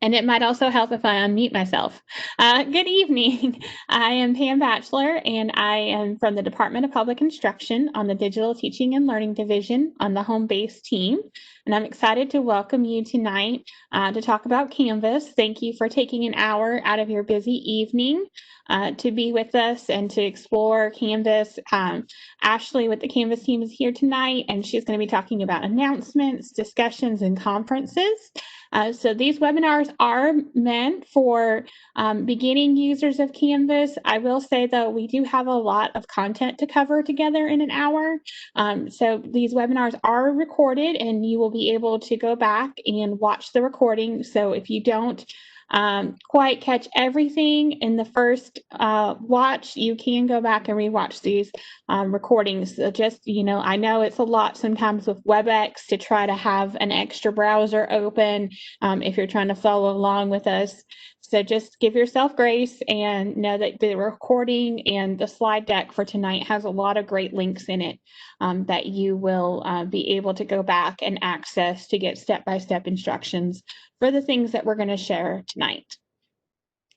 And it might also help if I unmute myself. Good evening. I am Pam Batchelor, and I am from the Department of Public Instruction on the Digital Teaching and Learning Division on the home-based team. And I'm excited to welcome you tonight to talk about Canvas. Thank you for taking an hour out of your busy evening to be with us and to explore Canvas. Ashley with the Canvas team is here tonight, and she's going to be talking about announcements, discussions, and conferences. So these webinars are meant for beginning users of Canvas. I will say, though, we do have a lot of content to cover together in an hour. So these webinars are recorded, and you will be able to go back and watch the recording. So if you don't quite catch everything in the first watch, you can go back and rewatch these recordings. So just, I know it's a lot sometimes with Webex to try to have an extra browser open if you're trying to follow along with us. So just give yourself grace and know that the recording and the slide deck for tonight has a lot of great links in it that you will be able to go back and access to get step-by-step instructions for the things that we're going to share tonight.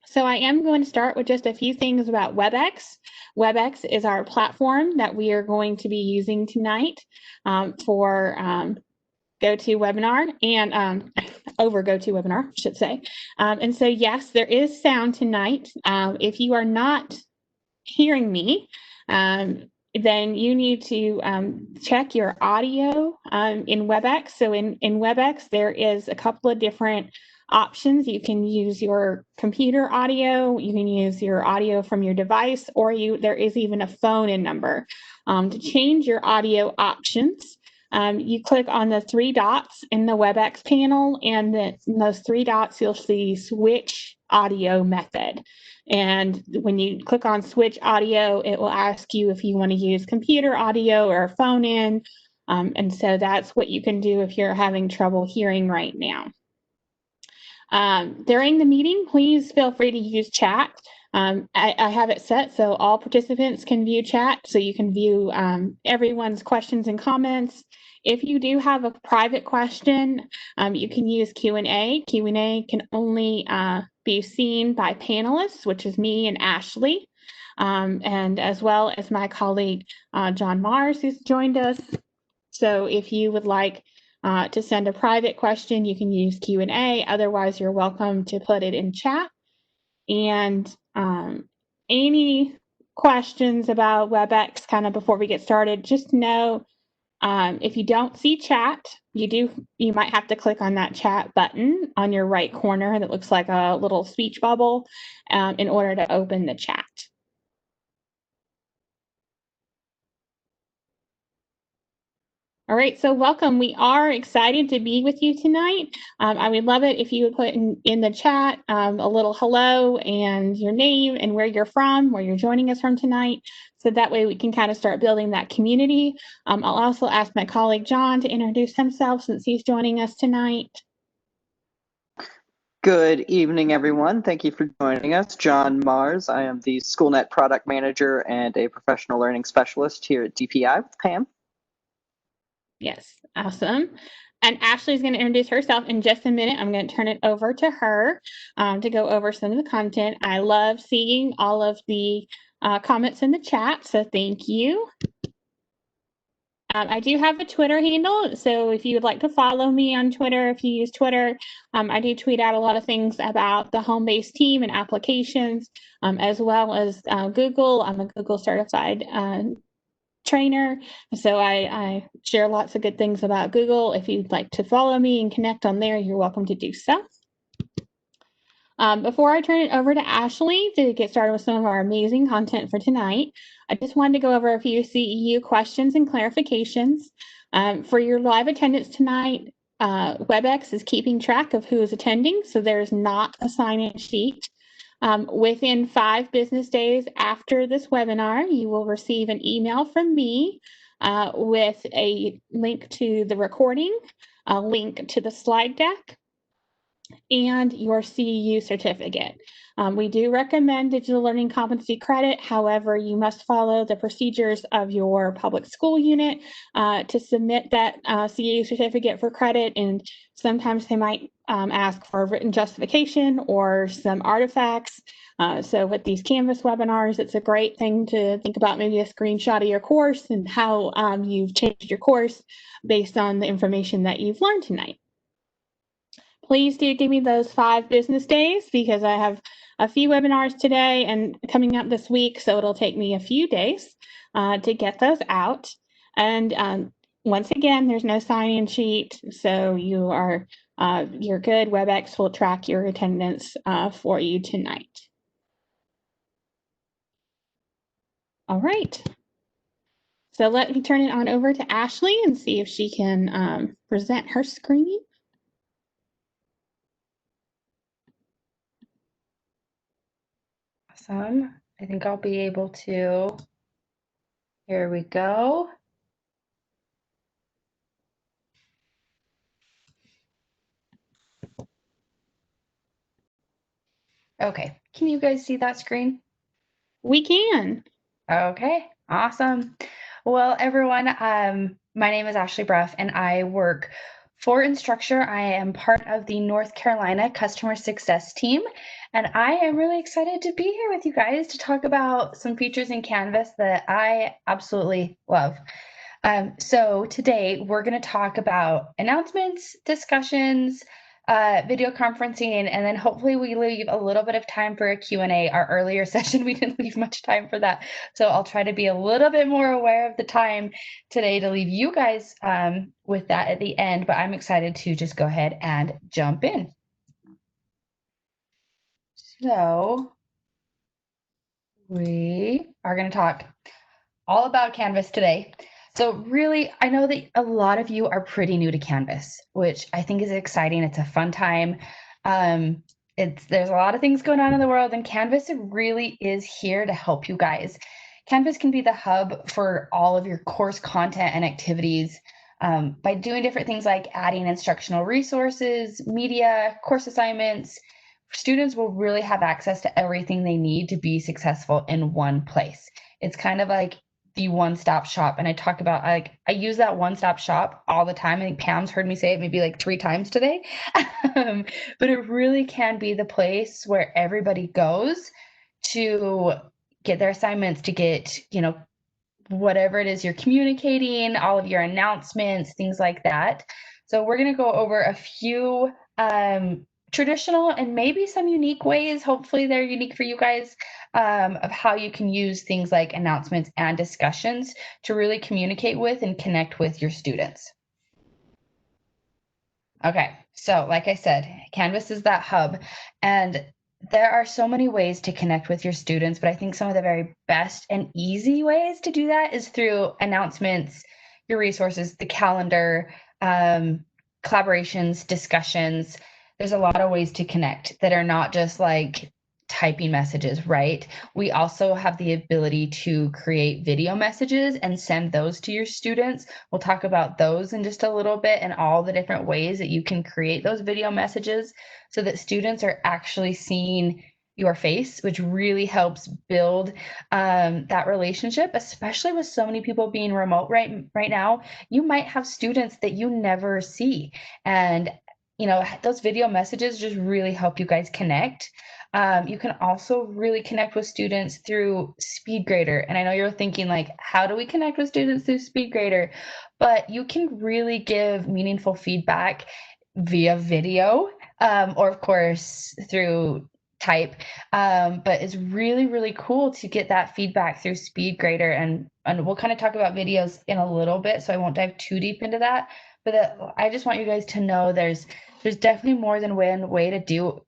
So I am going to start with just a few things about Webex. Webex is our platform that we are going to be using tonight for GoToWebinar and over GoToWebinar, I should say. And so, yes, there is sound tonight. If you are not hearing me, then you need to check your audio in Webex. So in Webex, there is a couple of different options. You can use your computer audio, you can use your audio from your device, or there is even a phone-in number. To change your audio options, you click on the three dots in the Webex panel, and in those three dots, you'll see switch audio method. And when you click on switch audio, it will ask you if you want to use computer audio or phone in. And so that's what you can do if you're having trouble hearing right now. During the meeting, please feel free to use chat. I have it set so all participants can view chat, so you can view everyone's questions and comments. If you do have a private question, you can use Q&A. Q&A can only be seen by panelists, which is me and Ashley, and as well as my colleague, John Mars, who's joined us. So if you would like to send a private question, you can use Q&A. Otherwise, you're welcome to put it in chat. And any questions about Webex kind of before we get started, just know if you don't see chat, you might have to click on that chat button on your right corner that looks like a little speech bubble in order to open the chat. All right, so welcome. We are excited to be with you tonight. I would love it if you would put in the chat a little hello and your name and where you're from, where you're joining us from tonight. So that way we can kind of start building that community. I'll also ask my colleague John to introduce himself since he's joining us tonight. Good evening, everyone. Thank you for joining us. John Mars. I am the SchoolNet Product Manager and a Professional Learning Specialist here at DPI with Pam. Yes, awesome. And Ashley's going to introduce herself in just a minute. I'm going to turn it over to her to go over some of the content. I love seeing all of the comments in the chat, so thank you. I do have a Twitter handle, so if you would like to follow me on Twitter, if you use Twitter, I do tweet out a lot of things about the home-based team and applications, as well as Google. I'm a Google certified trainer, so I share lots of good things about Google. If you'd like to follow me and connect on there, you're welcome to do so. Before I turn it over to Ashley to get started with some of our amazing content for tonight, I just wanted to go over a few CEU questions and clarifications. For your live attendance tonight, Webex is keeping track of who is attending, so there's not a sign-in sheet. Within 5 business days after this webinar, you will receive an email from me with a link to the recording, a link to the slide deck, and your CEU certificate. We do recommend digital learning competency credit. However, you must follow the procedures of your public school unit to submit that CEU certificate for credit. And sometimes they might ask for a written justification or some artifacts. So with these Canvas webinars, it's a great thing to think about, maybe a screenshot of your course and how you've changed your course based on the information that you've learned tonight. Please do give me those 5 business days, because I have a few webinars today and coming up this week, so it'll take me a few days to get those out. And once again, there's no sign-in sheet, so you're good. Webex will track your attendance for you tonight. All right. So let me turn it on over to Ashley and see if she can present her screen. Awesome. I think I'll be able to. Here we go. Okay, can you guys see that screen? We can. Okay, awesome. Well, everyone, my name is Ashley Bruff and I work for Instructure. I am part of the North Carolina Customer Success team, and I am really excited to be here with you guys to talk about some features in Canvas that I absolutely love. So today we're going to talk about announcements, discussions, video conferencing, and then hopefully we leave a little bit of time for a Q&A. Our earlier session, we didn't leave much time for that. So I'll try to be a little bit more aware of the time today to leave you guys with that at the end, but I'm excited to just go ahead and jump in. So we are going to talk all about Canvas today. So really, I know that a lot of you are pretty new to Canvas, which I think is exciting. It's a fun time. There's a lot of things going on in the world, and Canvas really is here to help you guys. Canvas can be the hub for all of your course content and activities by doing different things like adding instructional resources, media, course assignments. Students will really have access to everything they need to be successful in one place. It's kind of like the one-stop shop. And I talk about, I use that one-stop shop all the time. I think Pam's heard me say it maybe like 3 times today. But it really can be the place where everybody goes to get their assignments, to get, whatever it is you're communicating, all of your announcements, things like that. So we're going to go over a few traditional and maybe some unique ways, hopefully they're unique for you guys, of how you can use things like announcements and discussions to really communicate with and connect with your students. Okay, so like I said, Canvas is that hub, and there are so many ways to connect with your students, but I think some of the very best and easy ways to do that is through announcements, your resources, the calendar, collaborations, discussions. There's a lot of ways to connect that are not just like typing messages, right? We also have the ability to create video messages and send those to your students. We'll talk about those in just a little bit and all the different ways that you can create those video messages so that students are actually seeing your face, which really helps build that relationship, especially with so many people being remote right now. You might have students that you never see, and those video messages just really help you guys connect. You can also really connect with students through SpeedGrader. And I know you're thinking like, how do we connect with students through SpeedGrader? But you can really give meaningful feedback via video, or of course through type. But it's really, really cool to get that feedback through SpeedGrader. And we'll kind of talk about videos in a little bit, so I won't dive too deep into that. But I just want you guys to know there's definitely more than one way to do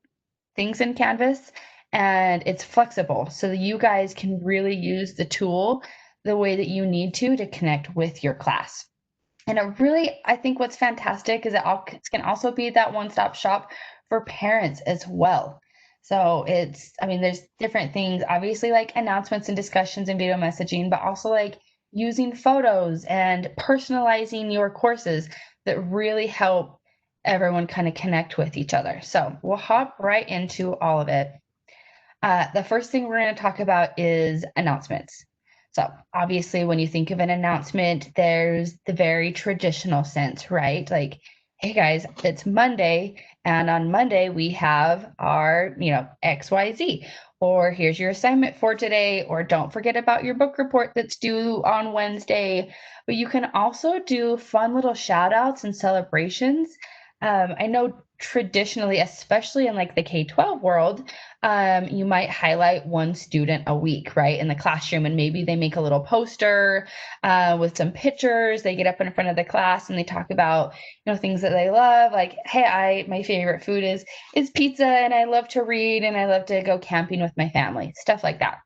things in Canvas, and it's flexible. So that you guys can really use the tool the way that you need to connect with your class. And I think what's fantastic is it can also be that one-stop shop for parents as well. So there's different things, obviously like announcements and discussions and video messaging, but also like using photos and personalizing your courses that really help everyone kind of connect with each other. So we'll hop right into all of it. The first thing we're going to talk about is announcements. So obviously, when you think of an announcement, there's the very traditional sense, right? Like, hey guys, it's Monday, and on Monday we have our, XYZ, or here's your assignment for today, or don't forget about your book report that's due on Wednesday. But you can also do fun little shout outs and celebrations. I know traditionally, especially in like the K-12 world, you might highlight one student a week, right, in the classroom, and maybe they make a little poster with some pictures. They get up in front of the class and they talk about, things that they love, like, hey, my favorite food is pizza, and I love to read, and I love to go camping with my family, stuff like that.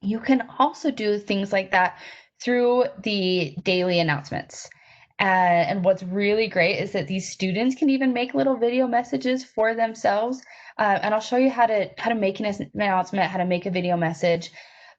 You can also do things like that through the daily announcements. And what's really great is that these students can even make little video messages for themselves. And I'll show you how to make an announcement, how to make a video message.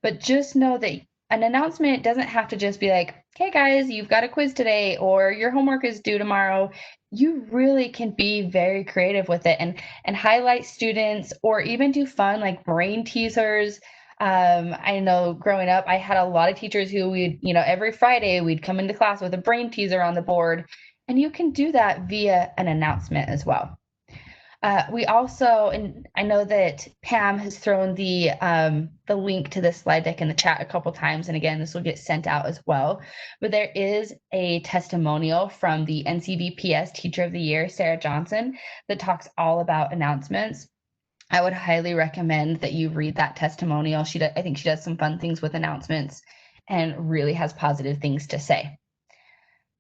But just know that an announcement doesn't have to just be like, hey guys, you've got a quiz today, or your homework is due tomorrow. You really can be very creative with it and highlight students, or even do fun like brain teasers. I know growing up, I had a lot of teachers who every Friday we'd come into class with a brain teaser on the board, and you can do that via an announcement as well. We also, and I know that Pam has thrown the link to this slide deck in the chat a couple times, and again, this will get sent out as well. But there is a testimonial from the NCVPS Teacher of the Year, Sarah Johnson, that talks all about announcements. I would highly recommend that you read that testimonial. I think she does some fun things with announcements and really has positive things to say.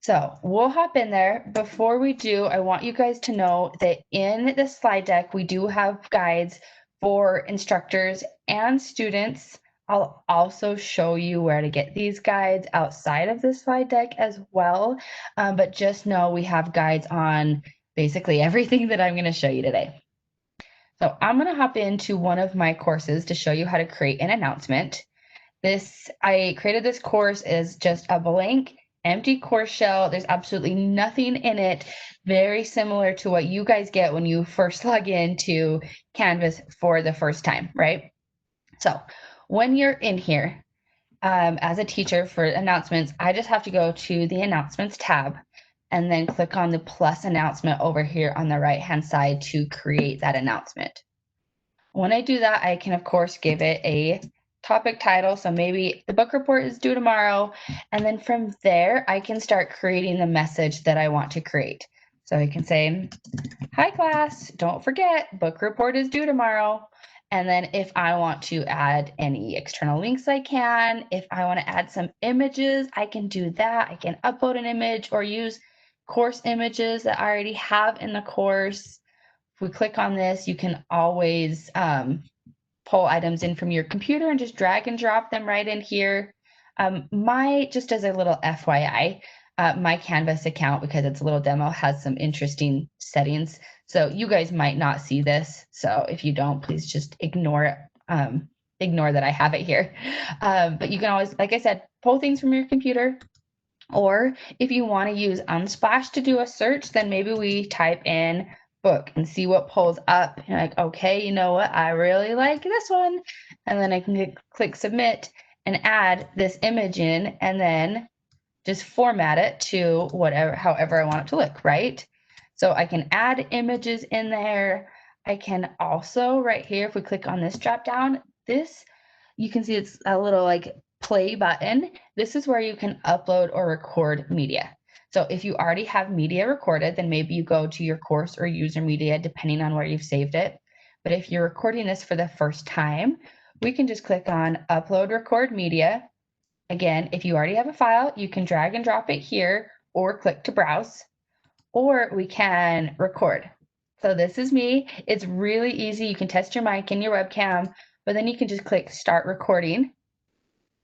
So we'll hop in there. Before we do, I want you guys to know that in the slide deck, we do have guides for instructors and students. I'll also show you where to get these guides outside of the slide deck as well. But just know we have guides on basically everything that I'm going to show you today. So I'm going to hop into one of my courses to show you how to create an announcement. I created this course as just a blank, empty course shell. There's absolutely nothing in it, very similar to what you guys get when you first log into Canvas for the first time, right? So when you're in here, as a teacher for announcements, I just have to go to the announcements tab and then click on the plus announcement over here on the right-hand side to create that announcement. When I do that, I can, of course, give it a topic title. So maybe the book report is due tomorrow. And then from there, I can start creating the message that I want to create. So I can say, hi class, don't forget, book report is due tomorrow. And then if I want to add any external links, I can. If I want to add some images, I can do that. I can upload an image or use course images that I already have in the course. If we click on this, you can always pull items in from your computer and just drag and drop them right in here. Just as a little FYI, my Canvas account, because it's a little demo, has some interesting settings. So you guys might not see this. So if you don't, please just ignore it. Ignore that I have it here. But you can always, like I said, pull things from your computer. Or if you want to use Unsplash to do a search, then maybe we type in book and see what pulls up. You're like, okay, you know what? I really like this one. And then I can click submit and add this image in, and then just format it to however I want it to look, right? So I can add images in there. I can also, right here, if we click on this drop down, you can see it's a little like play button. This is where you can upload or record media. So if you already have media recorded, then maybe you go to your course or user media, depending on where you've saved it. But if you're recording this for the first time, we can just click on upload record media. Again, if you already have a file, you can drag and drop it here or click to browse, or we can record. So this is me. It's really easy. You can test your mic and your webcam, but then you can just click start recording.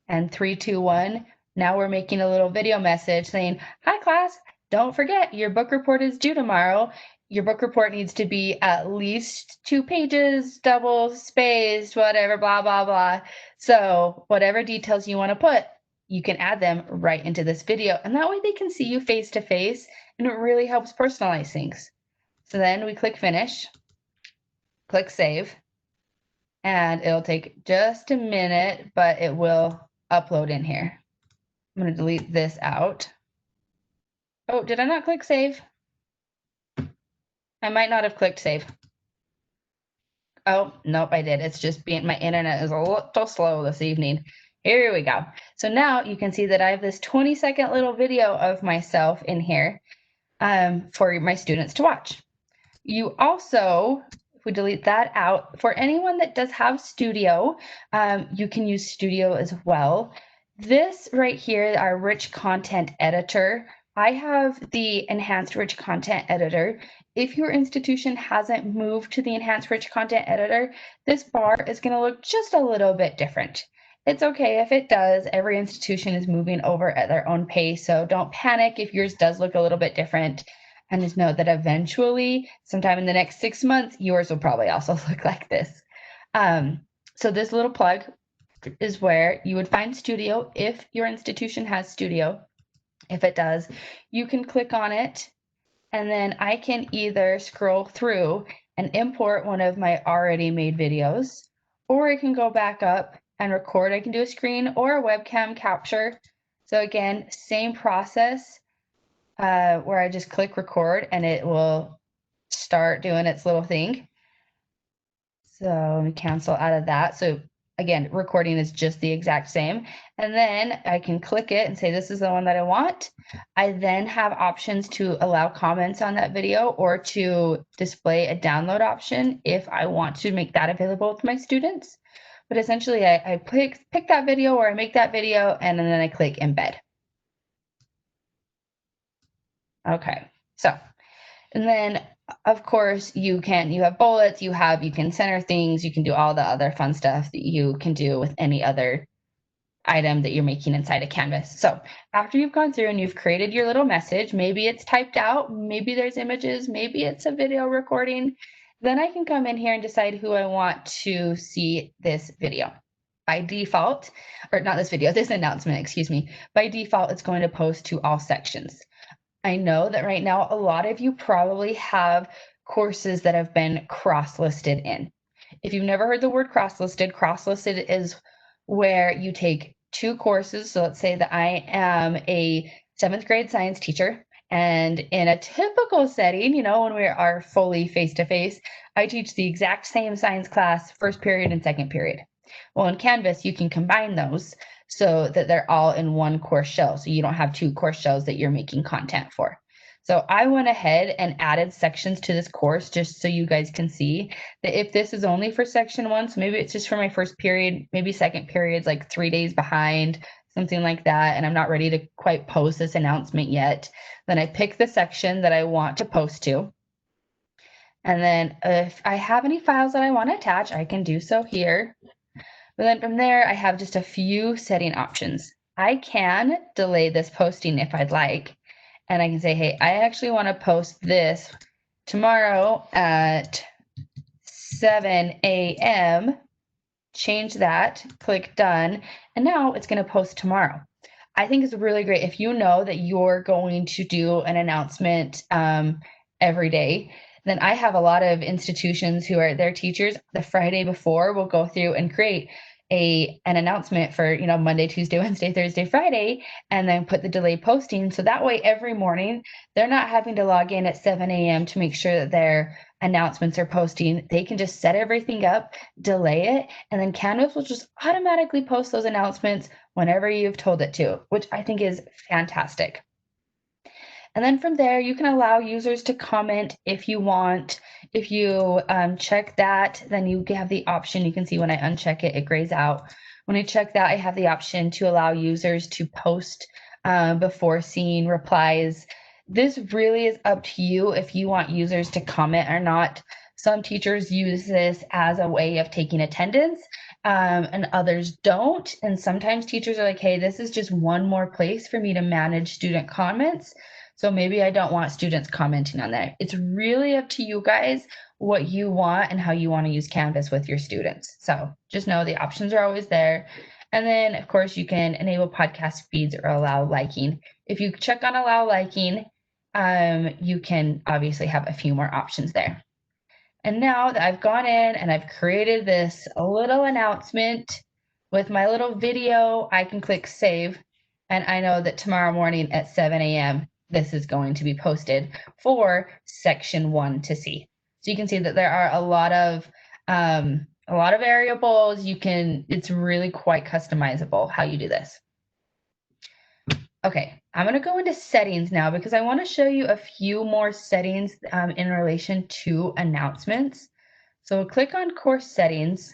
And 3, 2, 1. Now we're making a little video message saying, hi class, don't forget your book report is due tomorrow. Your book report needs to be at least 2 pages, double spaced, whatever, blah, blah, blah. So whatever details you want to put, you can add them right into this video. And that way they can see you face to face, and it really helps personalize things. So then we click finish, click save, and it'll take just a minute, but it will upload in here. I'm going to delete this out. Oh, did I not click save? I might not have clicked save. Oh, nope, I did. It's just being, my internet is a little slow this evening. Here we go. So now you can see that I have this 20-second little video of myself in here for my students to watch. You also, if we delete that out, for anyone that does have Studio, you can use Studio as well. This right here, our rich content editor, I have the enhanced rich content editor. If your institution hasn't moved to the enhanced rich content editor, this bar is going to look just a little bit different. It's okay if it does. Every institution is moving over at their own pace, so don't panic if yours does look a little bit different. And just know that eventually, sometime in the next 6 months, yours will probably also look like this. So this little plug is where you would find Studio if your institution has Studio. If it does, you can click on it, and then I can either scroll through and import one of my already made videos, or I can go back up and record. I can do a screen or a webcam capture. So again, same process. Where I just click record and it will start doing its little thing. So let me cancel out of that. So again, recording is just the exact same. And then I can click it and say, this is the one that I want. I then have options to allow comments on that video or to display a download option if I want to make that available to my students. But essentially I pick that video or I make that video and then I click embed. Okay, so, and then of course you have bullets, you can center things, you can do all the other fun stuff that you can do with any other item that you're making inside a Canvas. So after you've gone through and you've created your little message, maybe it's typed out, maybe there's images, maybe it's a video recording, then I can come in here and decide who I want to see this video. By default, or not this video, this announcement, excuse me, by default, it's going to post to all sections. I know that right now, a lot of you probably have courses that have been cross-listed in. If you've never heard the word cross-listed is where you take 2 courses. So let's say that I am a 7th grade science teacher. And in a typical setting, you know, when we are fully face-to-face, I teach the exact same science class, first period and second period. Well, in Canvas, you can combine those so that they're all in one course shell. So you don't have 2 course shells that you're making content for. So I went ahead and added sections to this course just so you guys can see that if this is only for section 1, so maybe it's just for my first period, maybe second period's like 3 days behind, something like that, and I'm not ready to quite post this announcement yet, then I pick the section that I want to post to. And then if I have any files that I want to attach, I can do so here. But then from there, I have just a few setting options. I can delay this posting if I'd like. And I can say, hey, I actually want to post this tomorrow at 7 a.m. Change that, click done. And now it's going to post tomorrow. I think it's really great if you know that you're going to do an announcement every day. Then I have a lot of institutions who are their teachers the Friday before will go through and create an announcement for, you know, Monday, Tuesday, Wednesday, Thursday, Friday, and then put the delayed posting. So that way every morning they're not having to log in at 7 a.m. to make sure that their announcements are posting. They can just set everything up, delay it, and then Canvas will just automatically post those announcements whenever you've told it to, which I think is fantastic. And then from there, you can allow users to comment if you want. If you check that, then you have the option. You can see when I uncheck it, it grays out. When I check that, I have the option to allow users to post before seeing replies. This really is up to you if you want users to comment or not. Some teachers use this as a way of taking attendance and others don't. And sometimes teachers are like, hey, this is just one more place for me to manage student comments. So maybe I don't want students commenting on that. It's really up to you guys what you want and how you want to use Canvas with your students. So just know the options are always there. And then, of course, you can enable podcast feeds or allow liking. If you check on allow liking, you can obviously have a few more options there. And now that I've gone in and I've created this little announcement with my little video, I can click save. And I know that tomorrow morning at 7 a.m., this is going to be posted for section 1 to see. So you can see that there are a lot of variables. It's really quite customizable how you do this. Okay, I'm going to go into settings now because I want to show you a few more settings in relation to announcements. So click on course settings.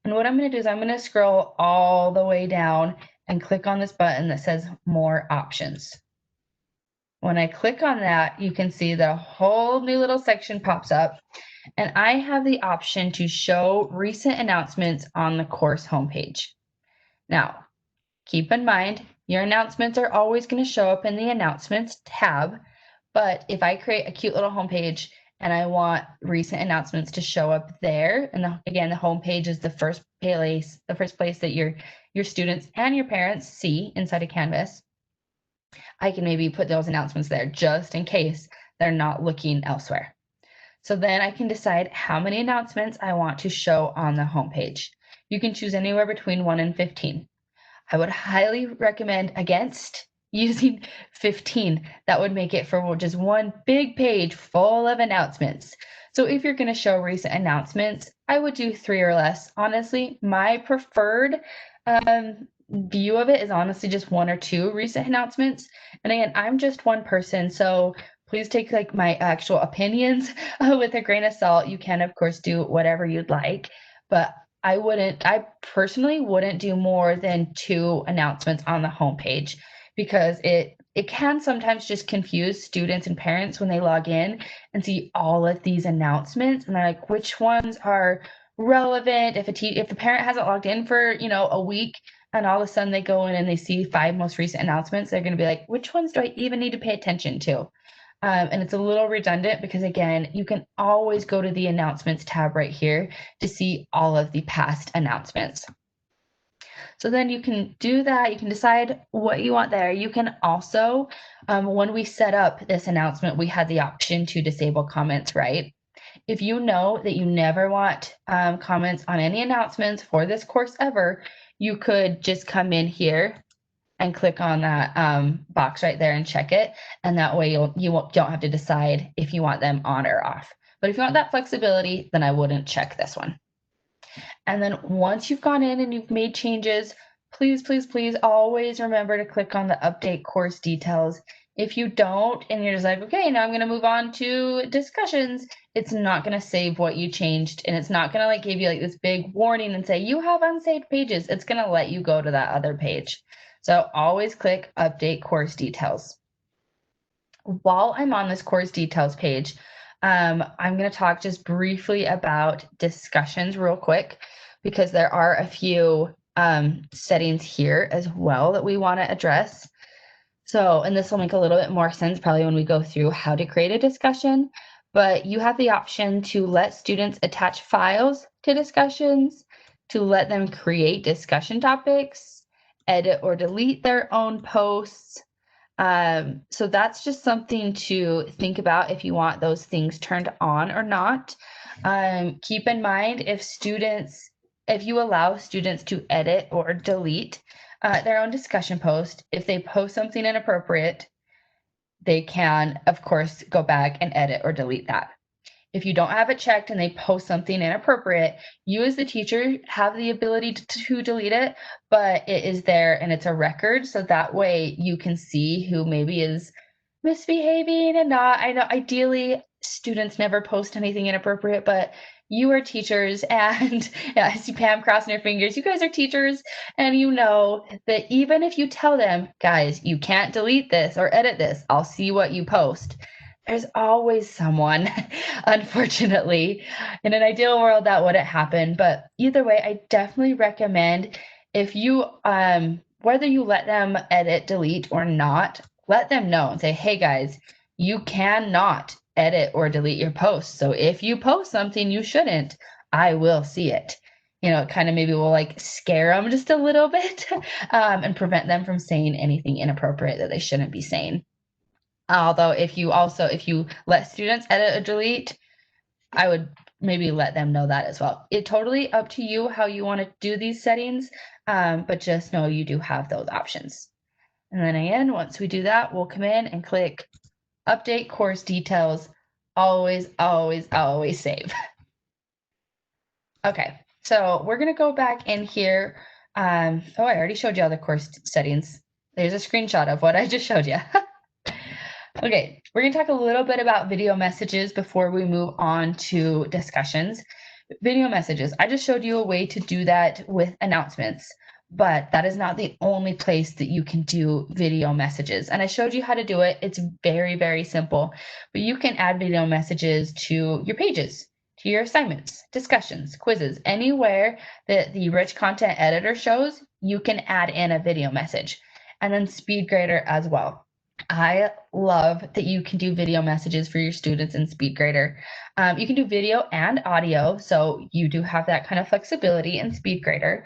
And what I'm going to do is I'm going to scroll all the way down and click on this button that says more options. When I click on that, you can see that a whole new little section pops up. And I have the option to show recent announcements on the course homepage. Now, keep in mind, your announcements are always going to show up in the announcements tab. But if I create a cute little homepage and I want recent announcements to show up there, and again, the homepage is the first place that your students and your parents see inside of Canvas, I can maybe put those announcements there just in case they're not looking elsewhere. So then I can decide how many announcements I want to show on the homepage. You can choose anywhere between 1 and 15. I would highly recommend against using 15. That would make it for just one big page full of announcements. So if you're going to show recent announcements, I would do 3 or less. Honestly, my preferred view of it is honestly just 1 or 2 recent announcements. And again, I'm just one person, so please take like my actual opinions with a grain of salt. You can, of course, do whatever you'd like, but I personally wouldn't do more than 2 announcements on the homepage because it can sometimes just confuse students and parents when they log in and see all of these announcements and they're like, which ones are relevant? If the parent hasn't logged in for, a week and all of a sudden they go in and they see 5 most recent announcements, they're going to be like, which ones do I even need to pay attention to? And it's a little redundant because, again, you can always go to the announcements tab right here to see all of the past announcements. So then you can do that. You can decide what you want there. You can also, when we set up this announcement, we had the option to disable comments, right? If you know that you never want comments on any announcements for this course ever, you could just come in here and click on that box right there and check it. And that way you don't have to decide if you want them on or off. But if you want that flexibility, then I wouldn't check this one. And then once you've gone in and you've made changes, please, please, please always remember to click on the update course details. If you don't, and you're just like, okay, now I'm going to move on to discussions, it's not going to save what you changed. And it's not going to like give you like this big warning and say, you have unsaved pages. It's going to let you go to that other page. So always click update course details. While I'm on this course details page, I'm going to talk just briefly about discussions real quick, because there are a few settings here as well that we want to address. So, and this will make a little bit more sense probably when we go through how to create a discussion, but you have the option to let students attach files to discussions, to let them create discussion topics, edit or delete their own posts. So that's just something to think about if you want those things turned on or not. Keep in mind if you allow students to edit or delete their own discussion post, if they post something inappropriate, they can, of course, go back and edit or delete that. If you don't have it checked and they post something inappropriate, you as the teacher have the ability to delete it, but it is there and it's a record. So that way you can see who maybe is misbehaving and not. I know ideally students never post anything inappropriate, but you are teachers and I see Pam crossing her fingers. You guys are teachers and you know that even if you tell them, guys, you can't delete this or edit this, I'll see what you post. There's always someone, unfortunately. In an ideal world, that wouldn't happen. But either way, I definitely recommend if you, whether you let them edit, delete or not, let them know and say, hey guys, you cannot edit or delete your posts. So if you post something you shouldn't, I will see it. It kind of maybe will like scare them just a little bit and prevent them from saying anything inappropriate that they shouldn't be saying. Although if you let students edit or delete, I would maybe let them know that as well. It's totally up to you how you want to do these settings, but just know you do have those options. And then again, once we do that, we'll come in and click update course details. Always, always, always save. Okay, so we're going to go back in here. I already showed you all the course settings. There's a screenshot of what I just showed you. Okay, we're going to talk a little bit about video messages before we move on to discussions. Video messages, I just showed you a way to do that with announcements, but that is not the only place that you can do video messages. And I showed you how to do it. It's very, very simple, but you can add video messages to your pages, to your assignments, discussions, quizzes, anywhere that the rich content editor shows, you can add in a video message, and then SpeedGrader as well. I love that you can do video messages for your students in SpeedGrader. You can do video and audio, so you do have that kind of flexibility in SpeedGrader.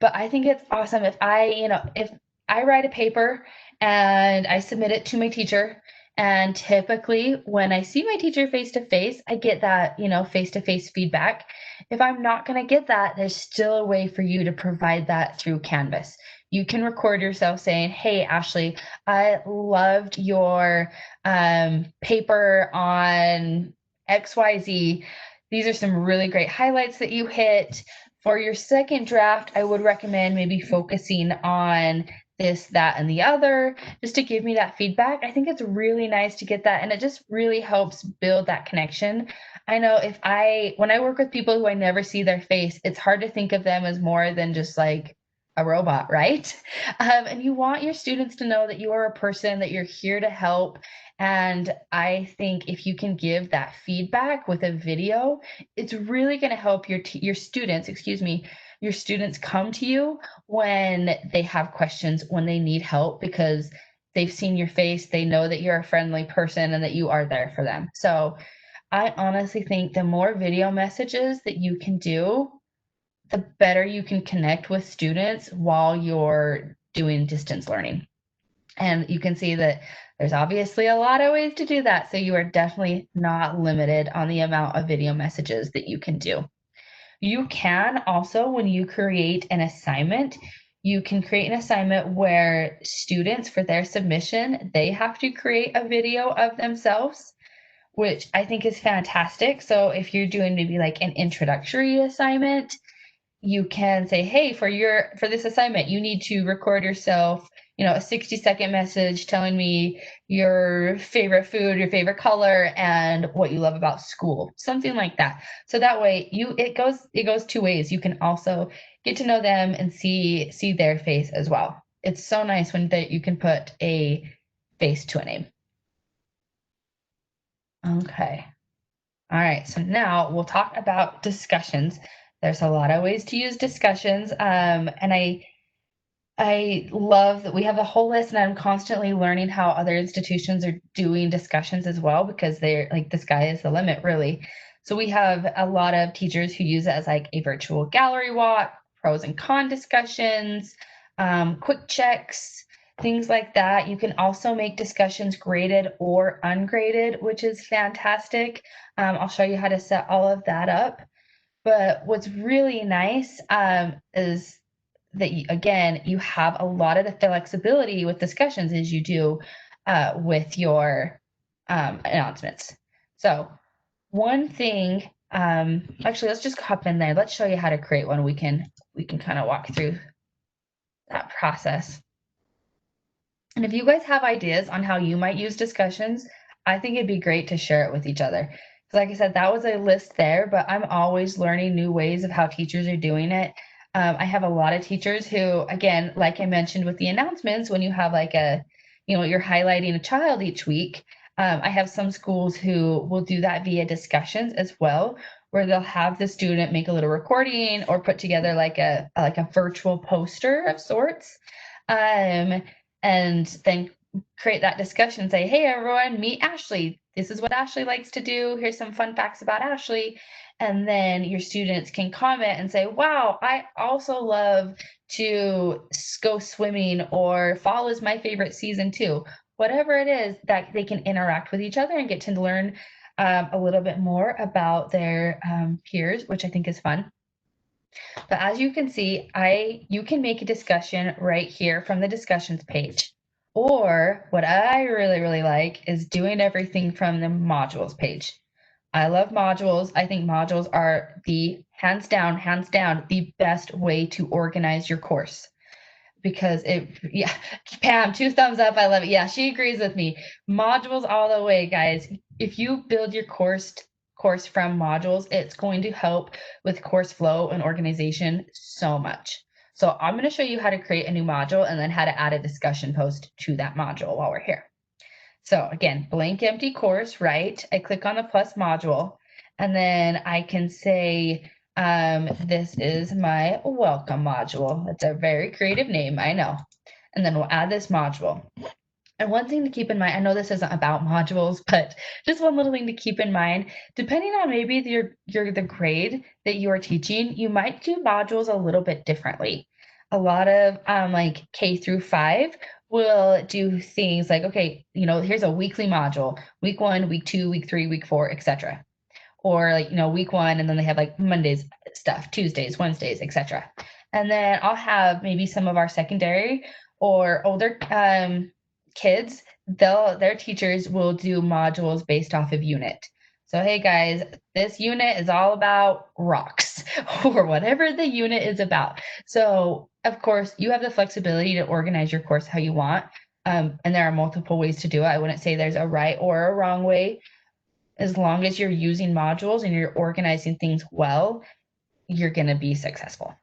But I think it's awesome if if I write a paper and I submit it to my teacher, and typically when I see my teacher face-to-face, I get that, face-to-face feedback. If I'm not going to get that, there's still a way for you to provide that through Canvas. You can record yourself saying, hey, Ashley, I loved your paper on XYZ. These are some really great highlights that you hit. For your second draft, I would recommend maybe focusing on this, that, and the other, just to give me that feedback. I think it's really nice to get that, and it just really helps build that connection. I know when I work with people who I never see their face, it's hard to think of them as more than just like a robot, right? And you want your students to know that you are a person, that you're here to help. And I think if you can give that feedback with a video, it's really going to help your students come to you when they have questions, when they need help, because they've seen your face, they know that you're a friendly person and that you are there for them. So I honestly think the more video messages that you can do, the better you can connect with students while you're doing distance learning. And you can see that there's obviously a lot of ways to do that. So you are definitely not limited on the amount of video messages that you can do. You can also, when you create an assignment, you can create an assignment where students, for their submission, they have to create a video of themselves, which I think is fantastic. So if you're doing maybe like an introductory assignment, you can say, hey, for this assignment, you need to record yourself, a 60-second message telling me your favorite food, your favorite color, and what you love about school, something like that. So that way it goes two ways. You can also get to know them and see their face as well. It's so nice when you can put a face to a name. Okay. All right. So now we'll talk about discussions. There's a lot of ways to use discussions. And I love that we have a whole list, and I'm constantly learning how other institutions are doing discussions as well, because they're like, the sky is the limit, really. So we have a lot of teachers who use it as like a virtual gallery walk, pros and con discussions, quick checks, things like that. You can also make discussions graded or ungraded, which is fantastic. I'll show you how to set all of that up. But what's really nice is that, you have a lot of the flexibility with discussions as you do with your announcements. So one thing, actually, let's just hop in there. Let's show you how to create one. We can kind of walk through that process. And if you guys have ideas on how you might use discussions, I think it'd be great to share it with each other. Like I said, that was a list there, but I'm always learning new ways of how teachers are doing it. I have a lot of teachers who, again, like I mentioned with the announcements, when you have like you're highlighting a child each week, I have some schools who will do that via discussions as well, where they'll have the student make a little recording or put together like a virtual poster of sorts, and then create that discussion and say, hey, everyone, meet Ashley. This is what Ashley likes to do. Here's some fun facts about Ashley. And then your students can comment and say, wow, I also love to go swimming, or fall is my favorite season too, whatever it is that they can interact with each other and get to learn a little bit more about their peers, which I think is fun. But as you can see, you can make a discussion right here from the discussions page. Or what I really, really like is doing everything from the modules page. I love modules. I think modules are the hands down, the best way to organize your course. Because yeah, Pam, 2 thumbs up. I love it. Yeah, she agrees with me. Modules all the way, guys. If you build your course from modules, it's going to help with course flow and organization so much. So I'm going to show you how to create a new module and then how to add a discussion post to that module while we're here. So again, blank empty course, right? I click on the plus module, and then I can say, this is my welcome module. It's a very creative name, I know. And then we'll add this module. And one thing to keep in mind, I know this isn't about modules, but just one little thing to keep in mind, depending on maybe the grade that you are teaching, you might do modules a little bit differently. A lot of like K through 5 will do things like, okay, here's a weekly module, week 1, week 2, week 3, week 4, etc. Or like, week 1, and then they have like Mondays stuff, Tuesdays, Wednesdays, etc. And then I'll have maybe some of our secondary or older kids, their teachers will do modules based off of unit. So, hey guys, this unit is all about rocks or whatever the unit is about. So, of course, you have the flexibility to organize your course how you want. And there are multiple ways to do it. I wouldn't say there's a right or a wrong way. As long as you're using modules and you're organizing things well, you're going to be successful.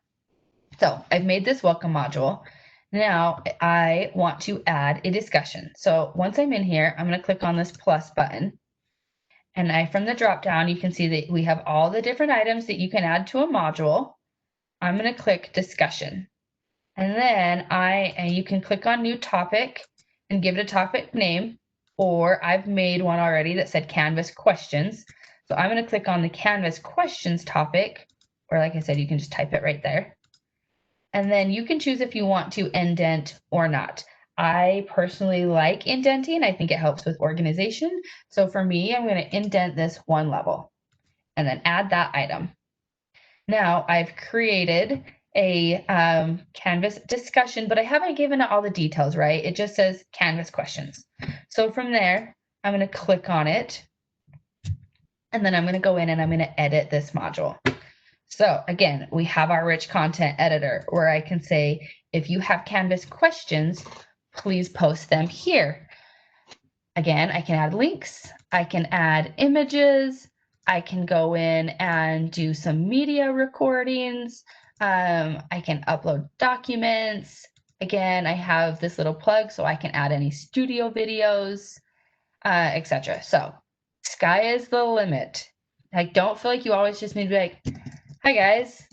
So I've made this welcome module. Now I want to add a discussion. So once I'm in here, I'm going to click on this plus button. And from the drop down, you can see that we have all the different items that you can add to a module. I'm going to click discussion. And then you can click on new topic and give it a topic name, or I've made one already that said Canvas questions. So I'm going to click on the Canvas questions topic, or like I said, you can just type it right there. And then you can choose if you want to indent or not. I personally like indenting. I think it helps with organization. So for me, I'm going to indent this 1 level and then add that item. Now I've created a Canvas discussion, but I haven't given it all the details, right? It just says Canvas questions. So from there, I'm going to click on it, and then I'm going to go in and I'm going to edit this module. So again, we have our rich content editor where I can say, if you have Canvas questions, please post them here. Again, I can add links, I can add images, I can go in and do some media recordings, I can upload documents. Again, I have this little plug so I can add any studio videos, etc. So sky is the limit. I don't feel like you always just need to be like, hi guys,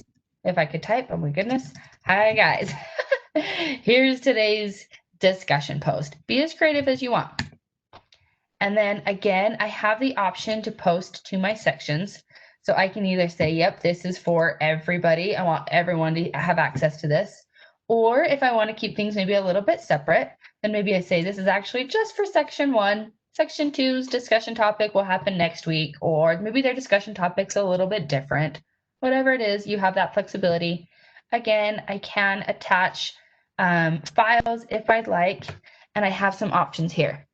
if I could type, oh my goodness. Hi guys, here's today's discussion post. Be as creative as you want. And then again, I have the option to post to my sections. So I can either say, yep, this is for everybody. I want everyone to have access to this. Or if I want to keep things maybe a little bit separate, then maybe I say this is actually just for section 1. Section 2's discussion topic will happen next week, or maybe their discussion topic's a little bit different. Whatever it is, you have that flexibility. Again, I can attach files if I'd like, and I have some options here.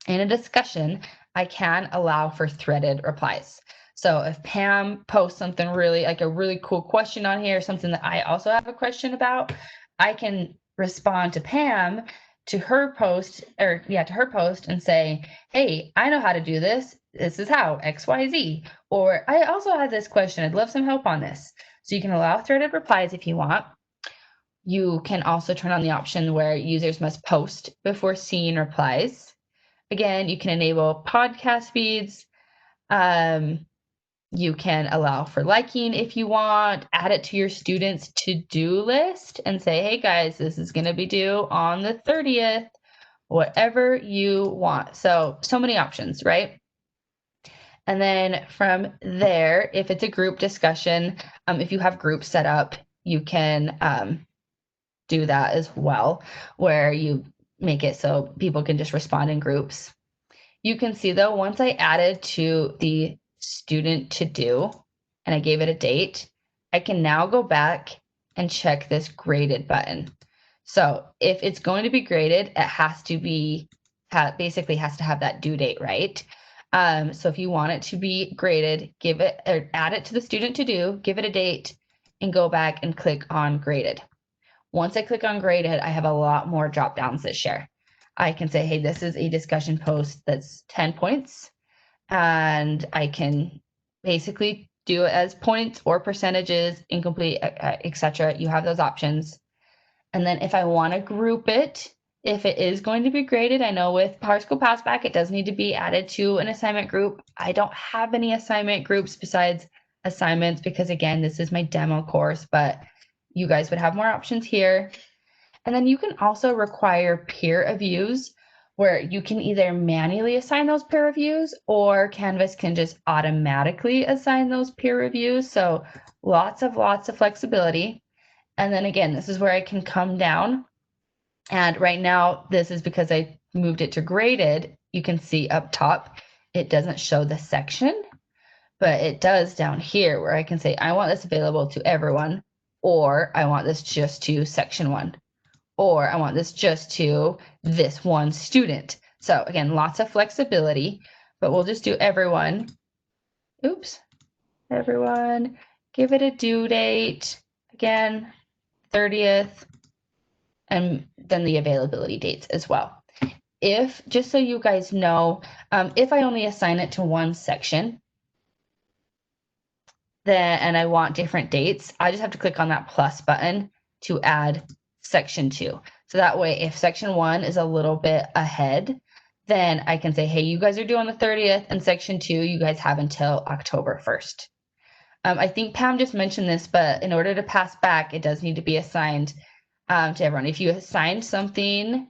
In a discussion, I can allow for threaded replies. So if Pam posts something really like a really cool question on here, something that I also have a question about, I can respond to Pam to her post and say, hey, I know how to do this. This is how XYZ. Or I also have this question. I'd love some help on this. So you can allow threaded replies if you want. You can also turn on the option where users must post before seeing replies. Again, you can enable podcast feeds. You can allow for liking if you want, add it to your students' to-do list and say, hey guys, this is going to be due on the 30th, whatever you want. So many options, right? And then from there, if it's a group discussion, if you have groups set up, you can do that as well, where you make it so people can just respond in groups. You can see though, once I added to the student to do and I gave it a date, I can now go back and check this graded button. So if it's going to be graded, it has to be, basically has to have that due date, right? So if you want it to be graded, give it or add it to the student to do, give it a date, and go back and click on graded. Once I click on graded, I have a lot more drop downs that share. I can say, hey, this is a discussion post that's 10 points, and I can basically do it as points or percentages, incomplete, etc. You have those options. And then if I want to group it, if it is going to be graded, I know with PowerSchool Passback, it does need to be added to an assignment group. I don't have any assignment groups besides assignments because, again, this is my demo course, but you guys would have more options here. And then you can also require peer reviews where you can either manually assign those peer reviews or Canvas can just automatically assign those peer reviews. So lots of flexibility. And then again, this is where I can come down. And right now, this is because I moved it to graded. You can see up top, it doesn't show the section, but it does down here where I can say, I want this available to everyone, or I want this just to section 1, or I want this just to this one student. So again, lots of flexibility, but we'll just do everyone. Oops, everyone, give it a due date. Again, 30th, and then the availability dates as well. If, just so you guys know, if I only assign it to one section, then, and I want different dates, I just have to click on that plus button to add section 2. So that way, if section 1 is a little bit ahead, then I can say, hey, you guys are due on the 30th, and section 2, you guys have until October 1st. I think Pam just mentioned this, but in order to pass back, it does need to be assigned to everyone. If you assign something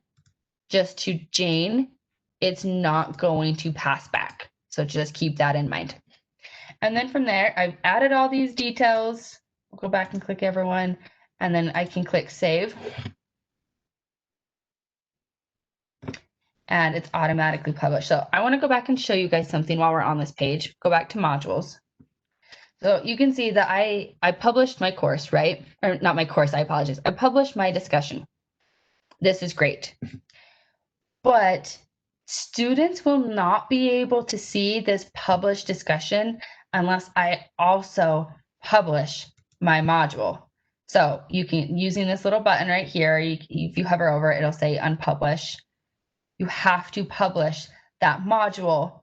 just to Jane, it's not going to pass back. So just keep that in mind. And then from there, I've added all these details. I'll go back and click everyone, and then I can click save. And it's automatically published. So I want to go back and show you guys something while we're on this page. Go back to modules. So you can see that I published my course, right? Or not my course, I apologize. I published my discussion. This is great. But students will not be able to see this published discussion unless I also publish my module. So you can, using this little button right here, if you hover over it, it'll say unpublish. You have to publish that module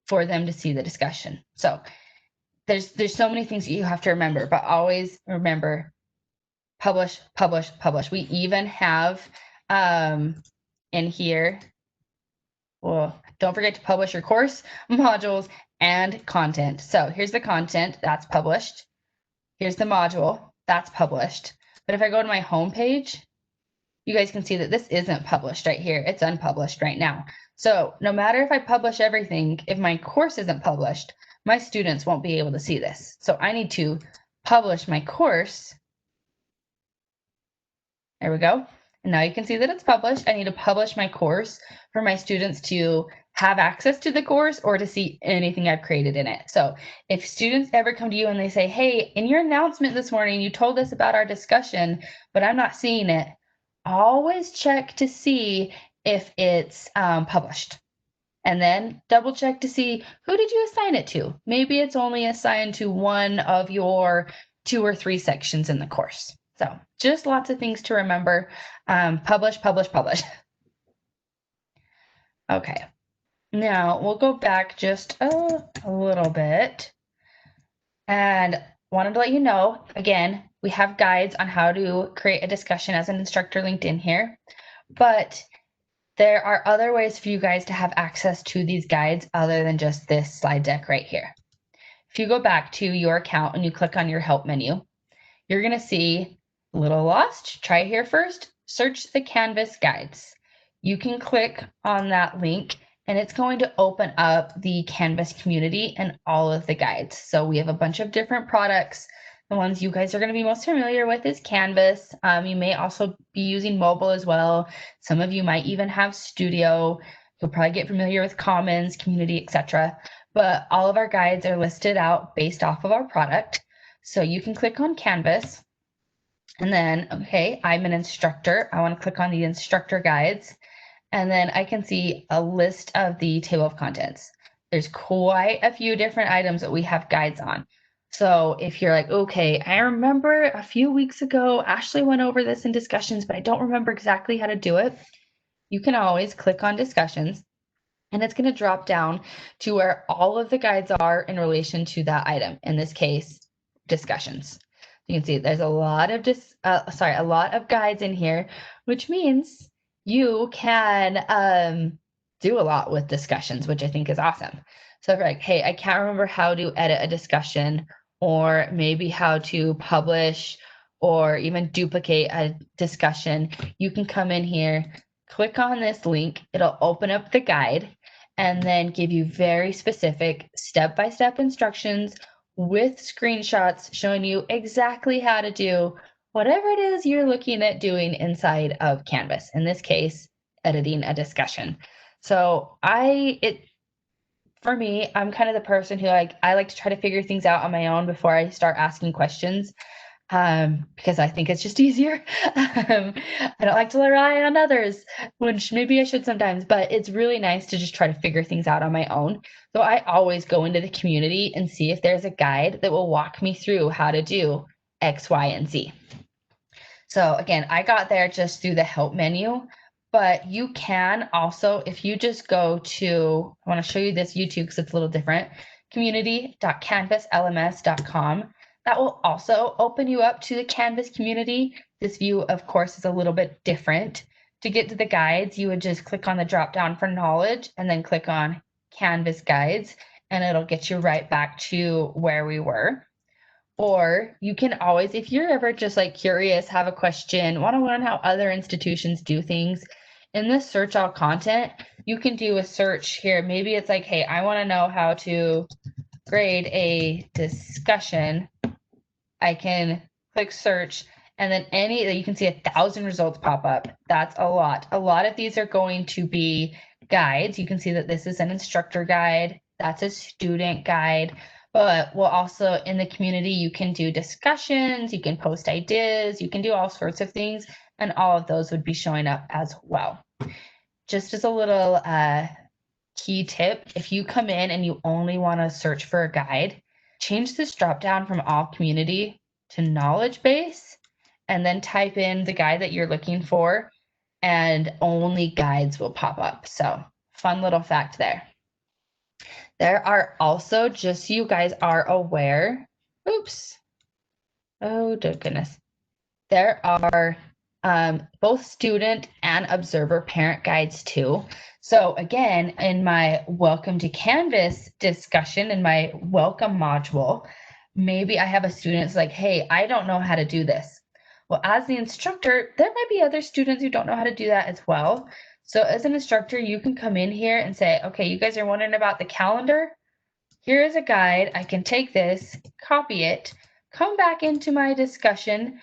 for them to see the discussion. So there's so many things that you have to remember, but always remember publish, publish, publish. We even have in here, well, don't forget to publish your course, modules, and content. So here's the content, that's published. Here's the module, that's published. But if I go to my home page, you guys can see that this isn't published right here. It's unpublished right now. So no matter if I publish everything, if my course isn't published, my students won't be able to see this. So I need to publish my course. There we go. And now you can see that it's published. I need to publish my course for my students to have access to the course or to see anything I've created in it. So if students ever come to you and they say, hey, in your announcement this morning, you told us about our discussion, but I'm not seeing it, always check to see if it's published. And then double check to see, who did you assign it to? Maybe it's only assigned to one of your 2 or 3 sections in the course. So just lots of things to remember. Publish, publish, publish. Okay, now we'll go back just a little bit. And wanted to let you know, again, we have guides on how to create a discussion as an instructor linked in here. But there are other ways for you guys to have access to these guides other than just this slide deck right here. If you go back to your account and you click on your help menu, you're going to see a little lost. Try here first, search the Canvas guides. You can click on that link and it's going to open up the Canvas community and all of the guides. So we have a bunch of different products The ones you guys are going to be most familiar with is Canvas. You may also be using mobile as well. Some of you might even have Studio. You'll probably get familiar with Commons, Community, etc. But all of our guides are listed out based off of our product. So you can click on Canvas. And then, okay, I'm an instructor. I want to click on the Instructor Guides. And then I can see a list of the table of contents. There's quite a few different items that we have guides on. So if you're like, okay, I remember a few weeks ago, Ashley went over this in discussions, but I don't remember exactly how to do it, you can always click on discussions, and it's going to drop down to where all of the guides are in relation to that item. In this case, discussions. You can see there's a lot of a lot of guides in here, which means you can do a lot with discussions, which I think is awesome. So if you're like, hey, I can't remember how to edit a discussion, or maybe how to publish or even duplicate a discussion, you can come in here, click on this link, it'll open up the guide and then give you very specific step-by-step instructions with screenshots showing you exactly how to do whatever it is you're looking at doing inside of Canvas. In this case, editing a discussion. So for me, I'm kind of the person who I like to try to figure things out on my own before I start asking questions, because I think it's just easier. I don't like to rely on others, which maybe I should sometimes, but it's really nice to just try to figure things out on my own. So I always go into the community and see if there's a guide that will walk me through how to do X, Y, and Z. So again, I got there just through the help menu, but you can also, if you just go to, I want to show you this YouTube because it's a little different, community.canvaslms.com. That will also open you up to the Canvas community. This view, of course, is a little bit different. To get to the guides, you would just click on the drop down for knowledge and then click on Canvas guides, and it'll get you right back to where we were. Or you can always, if you're ever just like curious, have a question, want to learn how other institutions do things, in this search all content, you can do a search here. Maybe it's like, hey, I want to know how to grade a discussion. I can click search, and then you can see 1,000 results pop up. That's a lot. A lot of these are going to be guides. You can see that this is an instructor guide. That's a student guide. But we'll also, in the community, you can do discussions, you can post ideas, you can do all sorts of things, and all of those would be showing up as well. Just as a little key tip, if you come in and you only want to search for a guide, change this drop down from all community to knowledge base, and then type in the guide that you're looking for, and only guides will pop up. So fun little fact there. There are also, just so you guys are aware, oops, oh goodness, there are both student and observer parent guides too. So again, in my Welcome to Canvas discussion, in my welcome module, maybe I have a student that's like, hey, I don't know how to do this. Well, as the instructor, there might be other students who don't know how to do that as well. So as an instructor, you can come in here and say, okay, you guys are wondering about the calendar. Here is a guide. I can take this, copy it, come back into my discussion,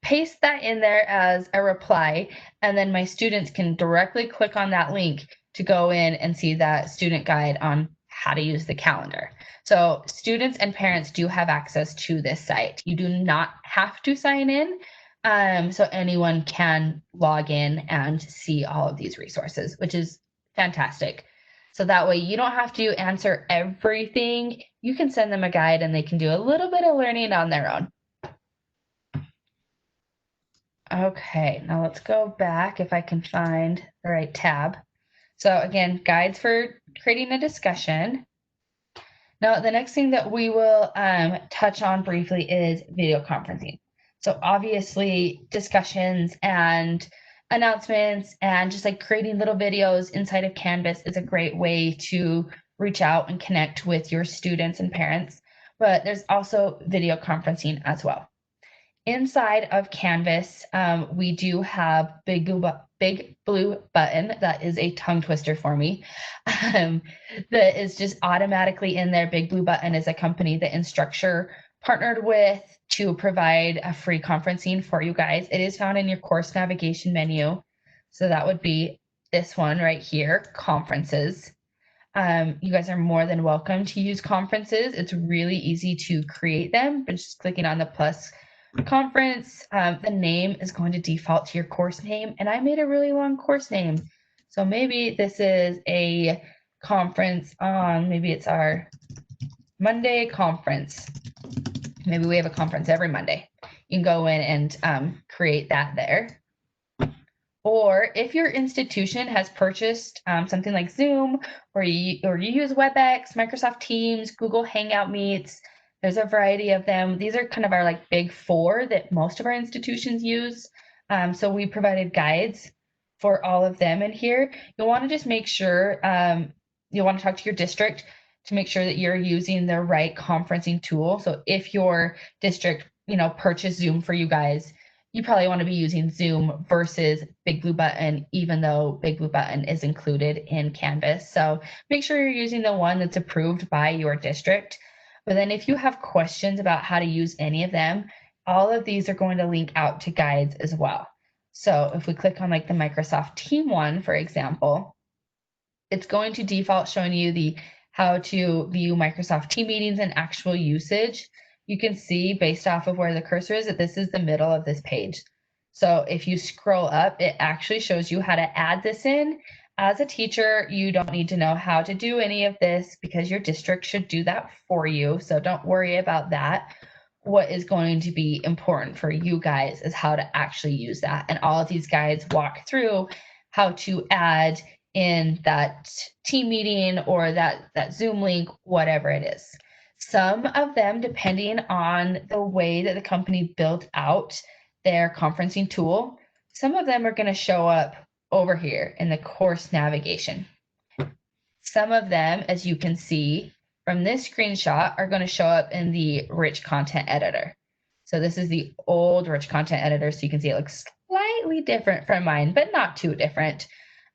paste that in there as a reply, and then my students can directly click on that link to go in and see that student guide on how to use the calendar. So students and parents do have access to this site. You do not have to sign in. So anyone can log in and see all of these resources, which is fantastic. So that way you don't have to answer everything. You can send them a guide and they can do a little bit of learning on their own. Okay, now let's go back if I can find the right tab. So again, guides for creating a discussion. Now, the next thing that we will touch on briefly is video conferencing. So obviously discussions and announcements and just like creating little videos inside of Canvas is a great way to reach out and connect with your students and parents, but there's also video conferencing as well. Inside of Canvas, we do have big blue button. That is a tongue twister for me. That is just automatically in there. Big blue button is a company that Instructor partnered with to provide a free conferencing for you guys. It is found in your course navigation menu. So that would be this one right here, conferences. You guys are more than welcome to use conferences. It's really easy to create them, but just clicking on the plus conference, the name is going to default to your course name. And I made a really long course name. So maybe this is a conference on, maybe it's our Monday conference. Maybe we have a conference every Monday. You can go in and create that there. Or if your institution has purchased something like Zoom, or you use Webex, Microsoft Teams, Google Hangout Meets, there's a variety of them. These are kind of our like big four that most of our institutions use. So we provided guides for all of them in here. You'll want to just make sure, you'll want to talk to your district to make sure that you're using the right conferencing tool. So if your district, purchased Zoom for you guys, you probably want to be using Zoom versus Big Blue Button, even though Big Blue Button is included in Canvas. So make sure you're using the one that's approved by your district. But then if you have questions about how to use any of them, all of these are going to link out to guides as well. So if we click on like the Microsoft Team one, for example, it's going to default showing you the how to view Microsoft Team meetings and actual usage. You can see based off of where the cursor is that this is the middle of this page. So if you scroll up, it actually shows you how to add this in. As a teacher, you don't need to know how to do any of this because your district should do that for you. So don't worry about that. What is going to be important for you guys is how to actually use that. And all of these guides walk through how to add in that team meeting or that Zoom link, whatever it is. Some of them, depending on the way that the company built out their conferencing tool, some of them are going to show up over here in the course navigation. Some of them, as you can see from this screenshot, are going to show up in the rich content editor. So this is the old rich content editor. So you can see it looks slightly different from mine, but not too different.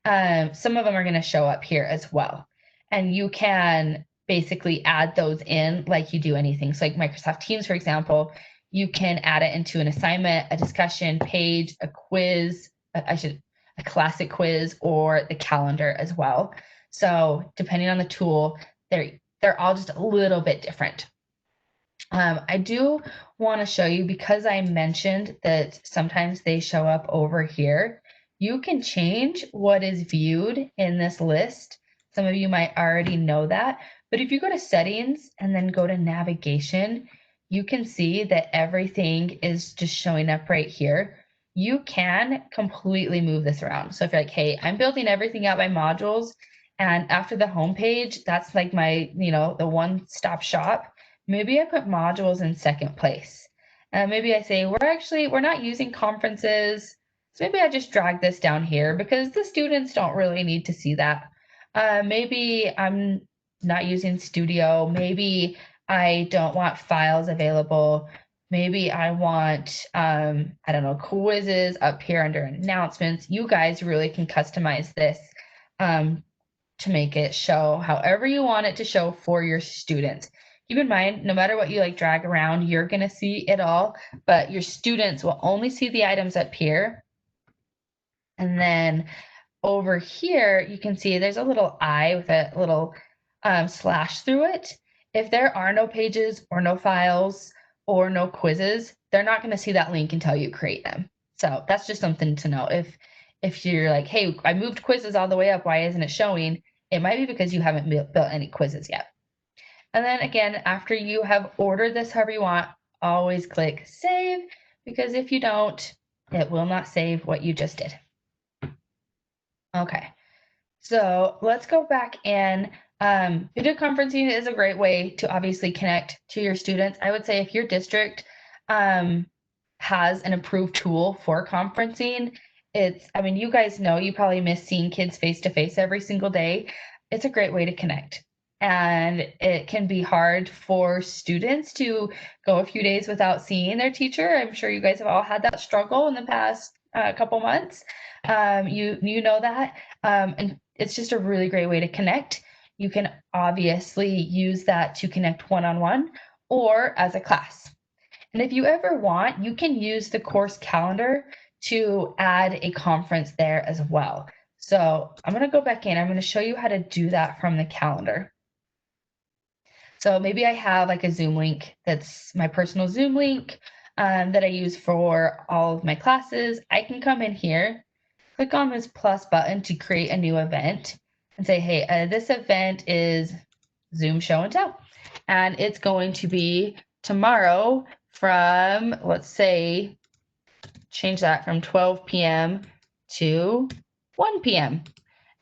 Some of them are going to show up here as well. And you can basically add those in like you do anything. So like Microsoft Teams, for example, you can add it into an assignment, a discussion page, a quiz, a classic quiz, or the calendar as well. So depending on the tool, they're all just a little bit different. I do want to show you, because I mentioned that sometimes they show up over here, you can change what is viewed in this list. Some of you might already know that, but if you go to settings and then go to navigation, you can see that everything is just showing up right here. You can completely move this around. So if you're like, hey, I'm building everything out by modules, and after the home page, that's like my, the one-stop shop. Maybe I put modules in second place. Maybe I say, we're not using conferences. So maybe I just drag this down here because the students don't really need to see that. Maybe I'm not using Studio. Maybe I don't want files available. Maybe I want, I don't know, quizzes up here under announcements. You guys really can customize this to make it show however you want it to show for your students. Keep in mind, no matter what you like drag around, you're going to see it all, but your students will only see the items up here. And then over here, you can see there's a little eye with a little slash through it. If there are no pages or no files or no quizzes, they're not going to see that link until you create them. So that's just something to know. If you're like, hey, I moved quizzes all the way up, why isn't it showing? It might be because you haven't built any quizzes yet. And then again, after you have ordered this however you want, always click save, because if you don't, it will not save what you just did. Okay, so let's go back in. Video conferencing is a great way to obviously connect to your students. I would say if your district has an approved tool for conferencing, you guys know you probably miss seeing kids face to face every single day. It's a great way to connect. And it can be hard for students to go a few days without seeing their teacher. I'm sure you guys have all had that struggle in the past couple months. You know that. And it's just a really great way to connect. You can obviously use that to connect one-on-one, or as a class. And if you ever want, you can use the course calendar to add a conference there as well. So I'm going to go back in. I'm going to show you how to do that from the calendar. So maybe I have like a Zoom link that's my personal Zoom link that I use for all of my classes. I can come in here, click on this plus button to create a new event and say, hey, this event is Zoom show and tell. And it's going to be tomorrow from, let's say, change that from 12 p.m. to 1 p.m.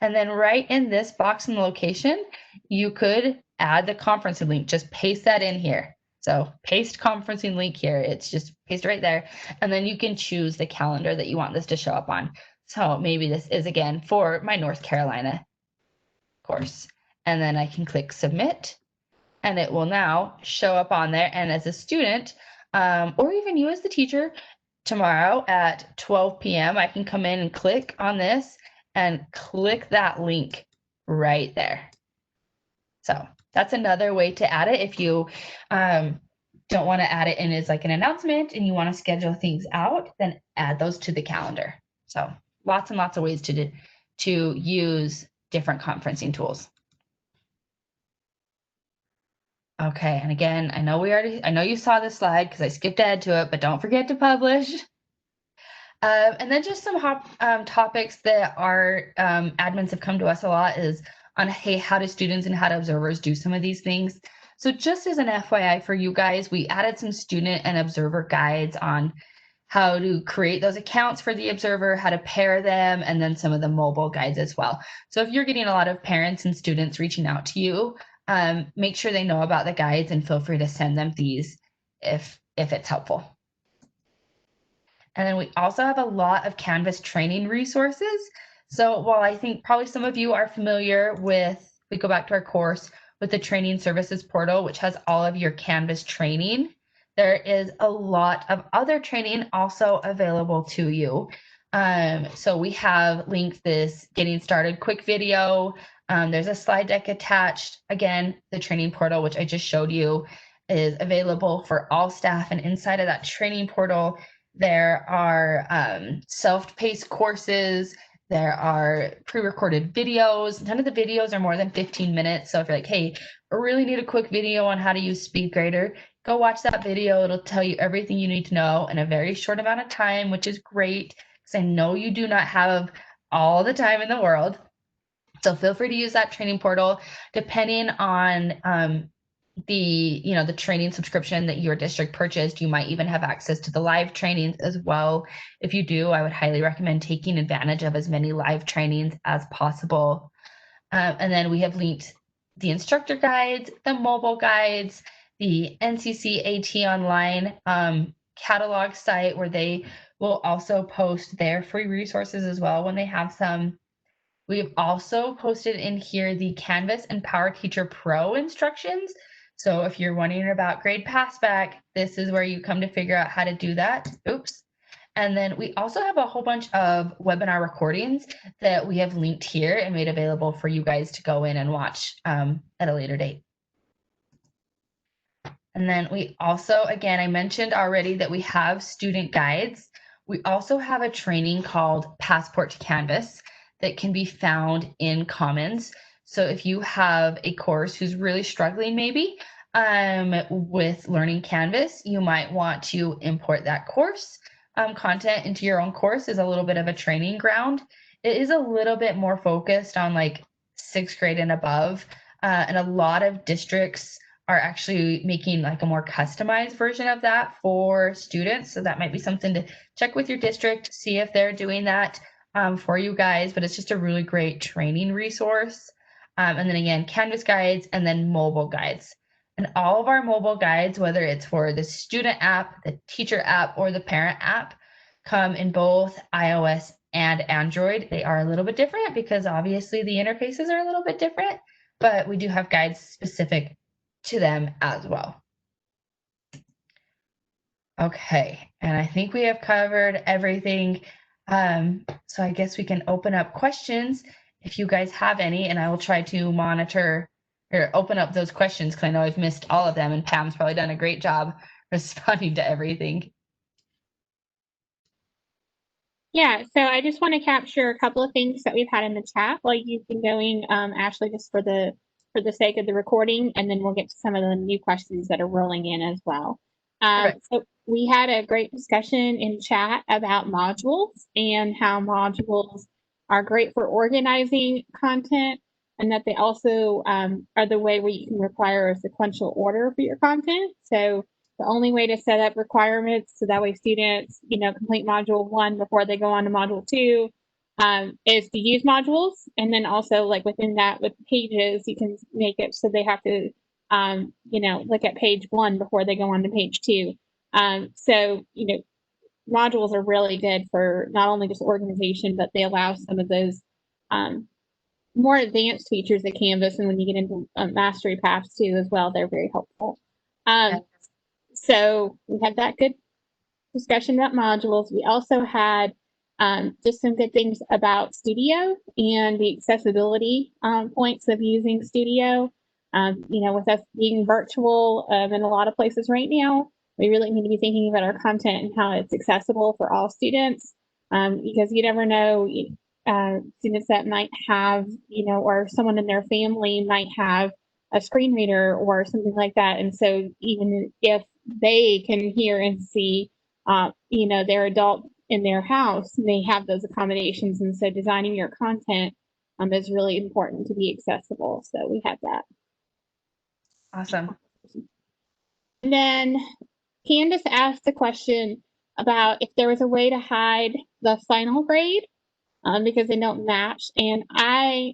And then right in this box in the location, you could add the conferencing link. Just paste that in here. So paste conferencing link here. It's just paste right there. And then you can choose the calendar that you want this to show up on. So maybe this is, again, for my North Carolina course. And then I can click submit. And it will now show up on there. And as a student, or even you as the teacher, tomorrow at 12 p.m., I can come in and click on this and click that link right there. So that's another way to add it. If you don't want to add it in as like an announcement and you want to schedule things out, then add those to the calendar. So lots and lots of ways to use different conferencing tools. Okay, and again, I know you saw this slide because I skipped ahead to it, but don't forget to publish. And then just some topics that our admins have come to us a lot is on, hey, how do students and how do observers do some of these things? So just as an FYI for you guys, we added some student and observer guides on how to create those accounts for the observer, how to pair them, and then some of the mobile guides as well. So if you're getting a lot of parents and students reaching out to you, make sure they know about the guides and feel free to send them these if it's helpful. And then we also have a lot of Canvas training resources. So while I think probably some of you are familiar with, we go back to our course, with the training services portal, which has all of your Canvas training, there is a lot of other training also available to you. So we have linked this getting started quick video. There's a slide deck attached. Again, the training portal, which I just showed you, is available for all staff. And inside of that training portal, there are self-paced courses. There are pre-recorded videos. None of the videos are more than 15 minutes. So if you're like, hey, I really need a quick video on how to use SpeedGrader, go watch that video. It'll tell you everything you need to know in a very short amount of time, which is great because I know you do not have all the time in the world. So feel free to use that training portal. Depending on the training subscription that your district purchased, you might even have access to the live trainings as well. If you do, I would highly recommend taking advantage of as many live trainings as possible. And then we have linked the instructor guides, the mobile guides, the NCC AT online catalog site where they will also post their free resources as well when they have some. We've also posted in here the Canvas and Power Teacher Pro instructions. So if you're wondering about grade passback, this is where you come to figure out how to do that. Oops. And then we also have a whole bunch of webinar recordings that we have linked here and made available for you guys to go in and watch at a later date. And then we also, again, I mentioned already that we have student guides. We also have a training called Passport to Canvas that can be found in Commons. So if you have a course who's really struggling maybe with learning Canvas, you might want to import that course content into your own course as a little bit of a training ground. It is a little bit more focused on like 6th grade and above, and a lot of districts are actually making like a more customized version of that for students. So that might be something to check with your district, see if they're doing that for you guys, but it's just a really great training resource. And then again, Canvas guides and then mobile guides. And all of our mobile guides, whether it's for the student app, the teacher app, or the parent app, come in both iOS and Android. They are a little bit different because obviously the interfaces are a little bit different, but we do have guides specific to them as well. Okay, and I think we have covered everything. So I guess we can open up questions if you guys have any, and I will try to monitor or open up those questions, because I know I've missed all of them, and Pam's probably done a great job responding to everything. Yeah, so I just want to capture a couple of things that we've had in the chat while you've been going, Ashley, just for the sake of the recording, and then we'll get to some of the new questions that are rolling in as well. So we had a great discussion in chat about modules and how modules are great for organizing content, and that they also are the way where you can require a sequential order for your content. So the only way to set up requirements so that way students, complete module 1 before they go on to module 2 is to use modules. And then also like within that with pages, you can make it so they have to, look at page 1 before they go on to page 2. So, modules are really good for not only just organization, but they allow some of those more advanced features of Canvas. And when you get into mastery paths too, as well, they're very helpful. So we had that good discussion about modules. We also had just some good things about Studio and the accessibility points of using Studio. With us being virtual in a lot of places right now, we really need to be thinking about our content and how it's accessible for all students, because you never know, students that might have, or someone in their family might have a screen reader or something like that. And so even if they can hear and see, their adult in their house, they have those accommodations. And so designing your content is really important to be accessible. So we had that. Awesome. And then Candace asked a question about if there was a way to hide the final grade because they don't match. And I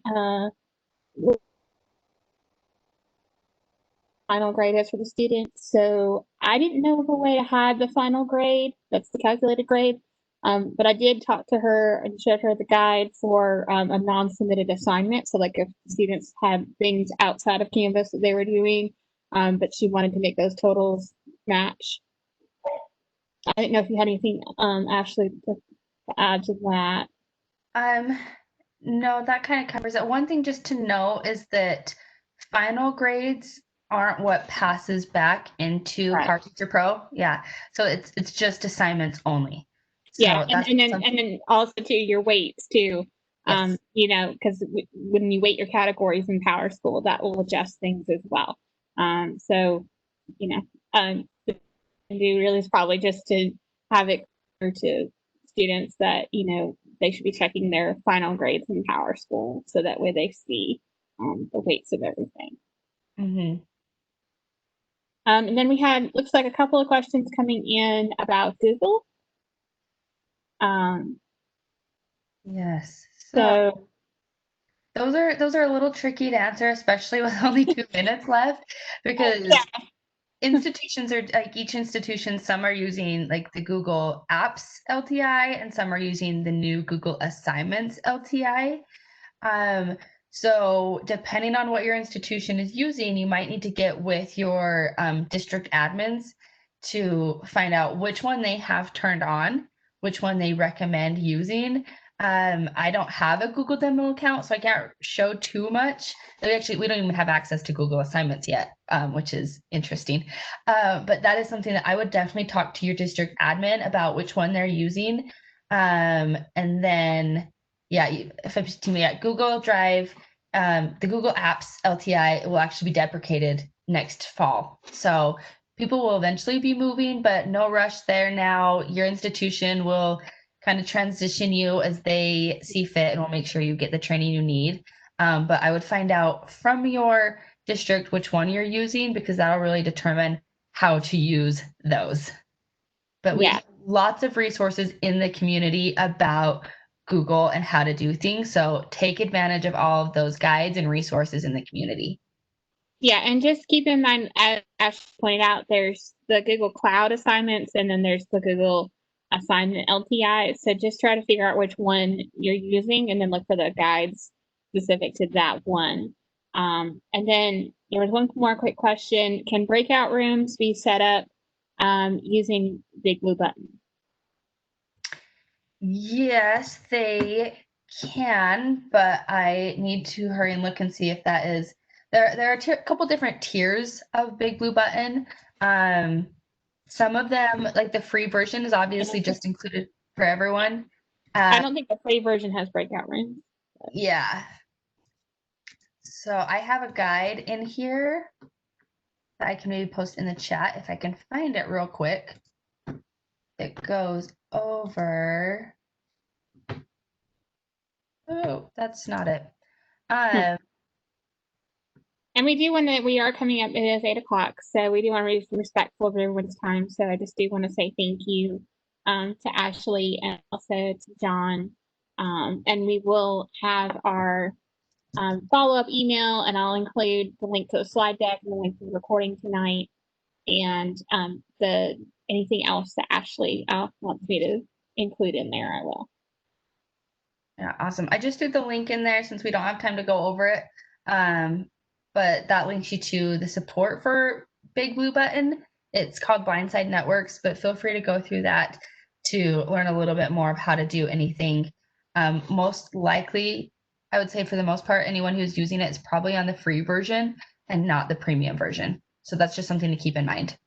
final grade is for the student. So I didn't know of a way to hide the final grade. That's the calculated grade. But I did talk to her and showed her the guide for a non-submitted assignment. So like if students had things outside of Canvas that they were doing, but she wanted to make those totals match. I didn't know if you had anything, Ashley, to add to that. No, that kind of covers it. One thing just to know is that final grades aren't what passes back into PowerTeacher Pro. Yeah. So it's just assignments only. So yeah, and then also too your weights too. Yes. Because when you weight your categories in PowerSchool, that will adjust things as well. So do really is probably just to have it clear to students that they should be checking their final grades in PowerSchool, so that way they see the weights of everything. Mm-hmm. And then we had, looks like a couple of questions coming in about Google. Yes. So those are a little tricky to answer, especially with only 2 minutes left, because institutions are like each institution, some are using like the Google Apps LTI and some are using the new Google Assignments LTI. So depending on what your institution is using, you might need to get with your district admins to find out which one they have turned on, which one they recommend using. I don't have a Google demo account, so I can't show too much. We don't even have access to Google Assignments yet, which is interesting. But that is something that I would definitely talk to your district admin about which one they're using. And then, if I'm just telling you, Google Drive, the Google Apps LTI will actually be deprecated next fall. So people will eventually be moving, but no rush there now. Your institution will kind of transition you as they see fit, and we'll make sure you get the training you need. But I would find out from your district which one you're using, because that'll really determine how to use those. But we have lots of resources in the community about Google and how to do things. So take advantage of all of those guides and resources in the community. Yeah, and just keep in mind, as Ash pointed out, there's the Google Cloud assignments, and then there's the Google Assignment LTI. So just try to figure out which one you're using, and then look for the guides specific to that one. And then there was one more quick question: can breakout rooms be set up using Big Blue Button? Yes, they can, but I need to hurry and look and see if that is There are a couple different tiers of Big Blue Button. Some of them, like the free version, is obviously just included for everyone. I don't think the free version has breakout rooms. Yeah. So I have a guide in here that I can maybe post in the chat if I can find it real quick. It goes over. Oh, that's not it. And we are coming up, it is 8 o'clock, so we do want to be respectful of everyone's time. So I just do want to say thank you to Ashley and also to John. And we will have our follow-up email, and I'll include the link to the slide deck and the link to the recording tonight, and anything else that Ashley wants me to include in there, I will. Yeah, awesome. I just threw the link in there since we don't have time to go over it. But that links you to the support for Big Blue Button. It's called Blindside Networks, but feel free to go through that to learn a little bit more of how to do anything. Most likely, I would say for the most part, anyone who's using it is probably on the free version and not the premium version. So that's just something to keep in mind.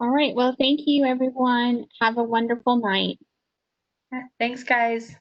All right. Well, thank you, everyone. Have a wonderful night. Thanks, guys.